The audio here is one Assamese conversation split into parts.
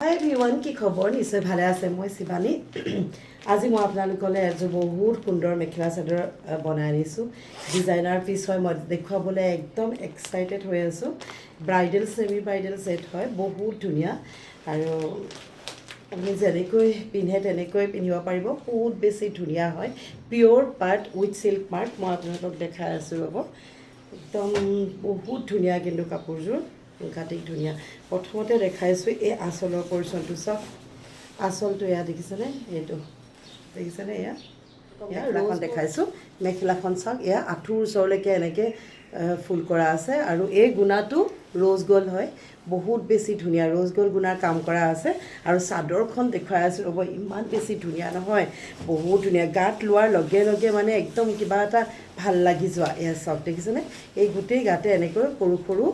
হাই এভৰিৱান, কি খবৰ? নিশ্চয় ভালে আছে। মই শিৱানী। আজি মই আপোনালোকলৈ এযোৰ বহুত সুন্দৰ মেখেলা চাদৰ বনাই আনিছোঁ। ডিজাইনাৰ পিচ হয়। মই দেখুৱাবলৈ একদম এক্সাইটেড হৈ আছোঁ। ব্ৰাইডেল ছেমি ব্ৰাইডেল ছেট হয়, বহুত ধুনীয়া। আৰু আপুনি যেনেকৈ পিন্ধে তেনেকৈ পিন্ধিব পাৰিব। বহুত বেছি ধুনীয়া হয়। পিয়'ৰ পাট উইথ চিল্ক মাৰ্ক। মই আপোনালোকক দেখাই আছোঁ ৰ'ব। একদম বহুত ধুনীয়া কিন্তু কাপোৰযোৰ গাঠিক ধুনীয়া। প্ৰথমতে দেখাইছোঁ এই আঁচলৰ পৰ্চনটো চাওক। আঁচলটো এয়া দেখিছেনে? এইটো দেখিছেনে? এয়া মেখেলাখন দেখাইছোঁ। মেখেলাখন চাওক, এয়া আঁঠুৰ ওচৰলৈকে এনেকৈ ফুল কৰা আছে। আৰু এই গুণাটো ৰ'জ গ'ল্ড হয়, বহুত বেছি ধুনীয়া। ৰ'জ গ'ল্ড গুণাৰ কাম কৰা আছে। আৰু চাদৰখন দেখুৱাই আছোঁ ৰ'ব, ইমান বেছি ধুনীয়া নহয়, বহুত ধুনীয়া। গাত লোৱাৰ লগে লগে মানে একদম কিবা এটা ভাল লাগি যোৱা। এয়া চাওক, দেখিছেনে? এই গোটেই গাতে এনেকৈ সৰু সৰু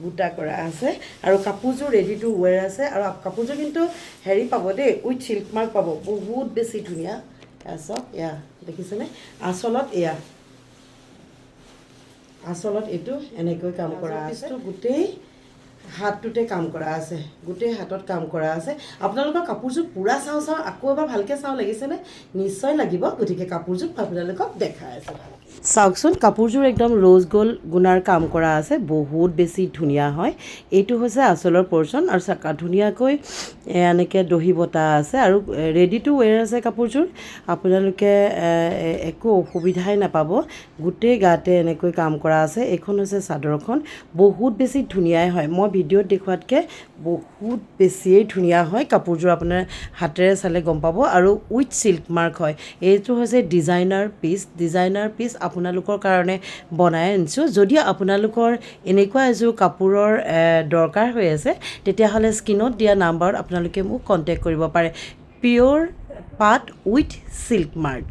বুটা কৰা আছে। আৰু কাপোৰযোৰ ৰেডি টু ৱেৰ আছে। আৰু কাপোৰযোৰ কিন্তু হেৰি পাব দেই, উইথ চিল্ক মাৰ্ক পাব, বহুত বেছি ধুনীয়া। এয়া চাওক, এয়া দেখিছেনে? আঁচলত এয়া আঁচলত এইটো এনেকৈ কাম কৰা আছে। গোটেই হাতটোতে কাম কৰা আছে, গোটেই হাতত কাম কৰা আছে। আপোনালোকৰ কাপোৰযোৰ পূৰা চাওঁ আকৌ এবাৰ ভালকৈ চাওঁ, লাগিছেনে? নিশ্চয় লাগিব। গতিকে কাপোৰযোৰ আপোনালোকক দেখাই আছোঁ। চাওকচোন, কাপোৰযোৰ একদম ৰ'জ গ'ল্ড গুণাৰ কাম কৰা আছে, বহুত বেছি ধুনীয়া হয়। এইটো হৈছে আঁচলৰ পৰ্চন। আৰু ধুনীয়াকৈ এনেকৈ দহি বটা আছে। আৰু ৰেডি টু ৱেৰ আছে কাপোৰযোৰ। আপোনালোকে একো অসুবিধাই নাপাব। গোটেই গাতে এনেকৈ কাম কৰা আছে। এইখন হৈছে চাদৰখন, বহুত বেছি ধুনীয়াই হয়। মই ভিডিঅ'ত দেখুৱাতকৈ বহুত বেছিয়ে ধুনীয়া হয়। কাপোৰযোৰ আপোনাৰ হাতেৰে চালে গম পাব। আৰু উইথ চিল্ক মাৰ্ক হয়। এইটো হৈছে ডিজাইনাৰ পিচ আপোনালোকৰ কাৰণে বনাই আনিছোঁ। যদি আপোনালোকৰ এনেকুৱা এযোৰ কাপোৰৰ দৰকাৰ হৈ আছে, তেতিয়াহ'লে স্ক্ৰীনত দিয়া নাম্বাৰত আপোনালোকে মোক কণ্টেক্ট কৰিব পাৰে। পিয়'ৰ পাট উইথ চিল্ক মাৰ্ক।